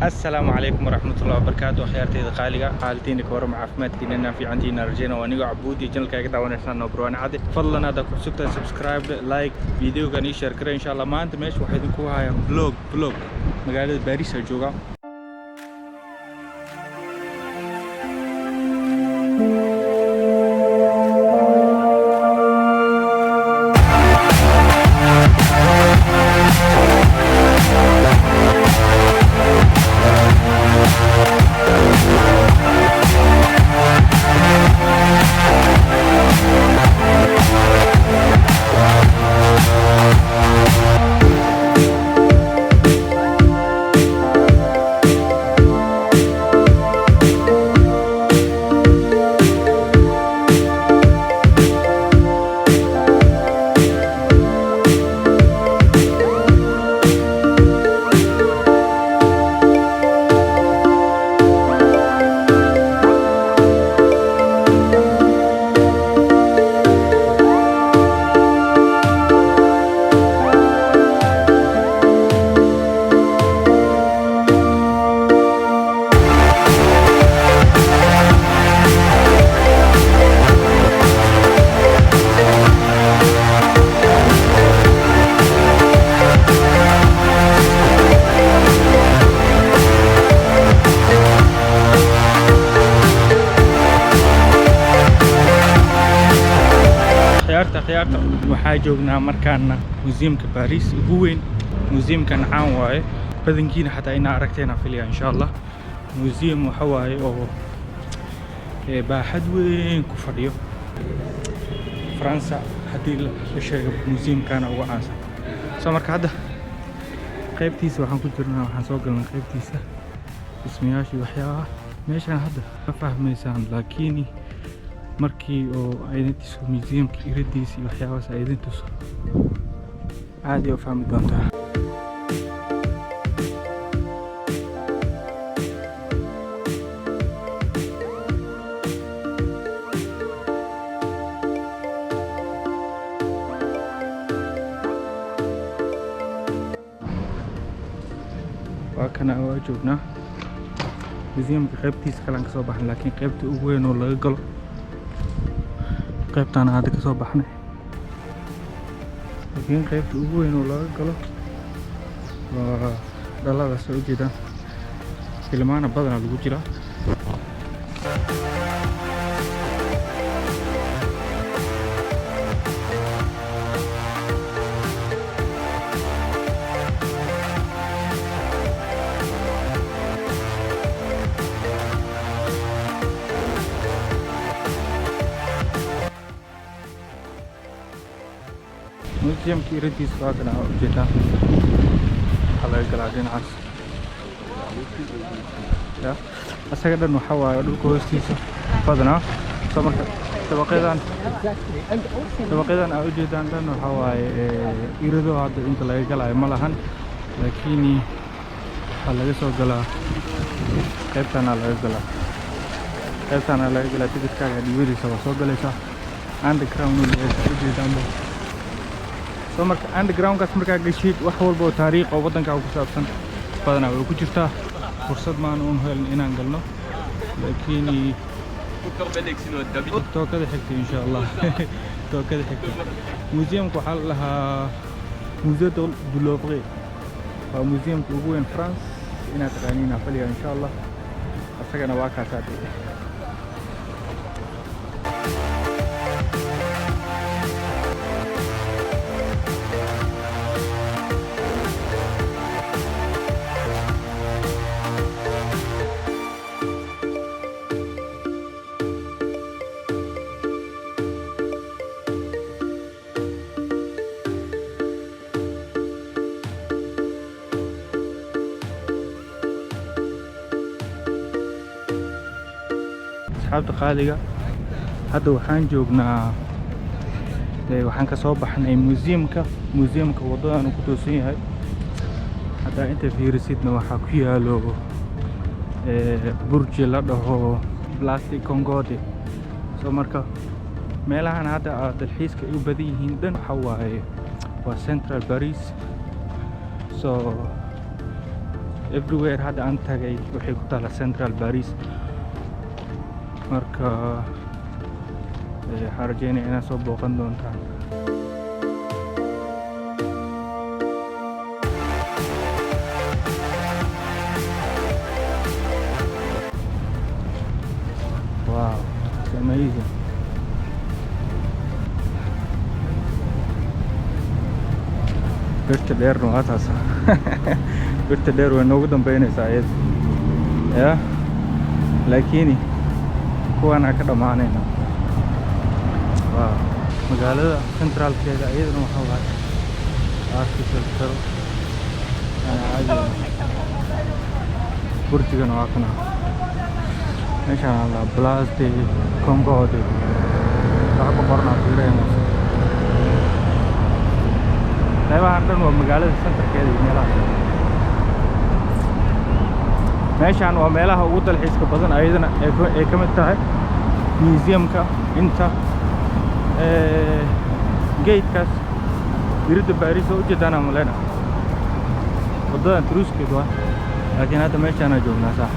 السلام عليكم ورحمة الله وبركاته. خيارتي قالقة حالتين كورم عفمتي لنا في عندنا رجينا ونيجو عبودي جنل كاي قطع ونحن نبروان عادي فضلا هذا كسكت سبسكرايب لايك فيديو كان يشير كره إن شاء الله ما أنت ماشي واحد يكون هاي بلوج magaalada باريس joogaa. خيارته waxaa joognaa markaana museumka Paris ugu weyn museumkan caan waaye badankiina xataa ina aragteena filaya insha Allah museum waxa waaye oo baaxad weyn ku fadhiyo France hadii la sheego museumkana ugu caansan soo marka hadda qaybtiisa waxaan ku jirnaa waxaan soo galnay qaybtiisa ismiyaashii waxyaabaha meeshan hadda ma fahmaysaan laakiin markii oo aydantiisu museumka iradiisa iyo waxyaabahaas aydantiisu caadi oo fahmi doontaa. waa kana waa joognaa museumka qaybtiisa kalaan ka soo baxan laakiin qaybta ugu weyn oo laga galo qaybtaan hadda ka soo baxnay laakiin qaybta ugu weyn oo laga galo waa dhalada soo jeedaan filmaana badan lagu jiraa museumka iradiisa waa kana ujeedaan waxaa laga galaa dhinacaas asaga dhan waxaa waaye dhulka hoostiisa badanaa soo marka dabaqyadan aa ujeedaan dhan waxaa waaye irado hadda inta laga galaayo ma lahan laakiin waxaa laga soo galaa qaybtaana laga galaa tigidhkaaga dhiibadiisa waa soo galaysaa underground ujeedaan soo marka undergroundkaas markaa gashid wax walba oo taariikh oo waddankaaga ku saabsan badanaa way ku jirtaa fursad maan uun helin inaan galno laakiin tookada xigta insha Allah tookada xigta museumka waxaa la lahaa musée du Louvre waa museumka ugu weyn France inaad taqaaniin afaliya insha Allah asagana waa kaasaa asxaabta qaaliga hadda waxaan joognaa waxaan ka soo baxnay museumka wadadan uu ku toosan yahay hadda inta fiirisidna waxaa ku yaalo burji la dhaho plastic Concorde soo marka meelahan hadda dalxiiska ay u badan yihiin dhan waxa waaye waa central Paris so everywhere hadda aan tagay waxay ku taala central Paris marka waxaan rajeynaya inaad soo booqan doontaan. Wow, it's amazing. birta dheerna waa taas birta dheer way noogu dambeynaysaa iyada ya laakiin kuwana ka dhamaanayna. Wow, magaalada centralkeeda iyadana waxa waaye architecture caadi burjigana waa kana meeshaan la Booqday Congo-de waxa ku qornaa fiirayna qaybahan dhan waa magaalada centerkeeda iyo meelaha. meeshaan waa meelaha ugu dalxiiska badan ayadana ay ka mid tahay museumka inta gate-kaas diridda Paris oo ujeedana malena wadadan Truuskeed waa laakiin hadda meeshaan aan joognaa sax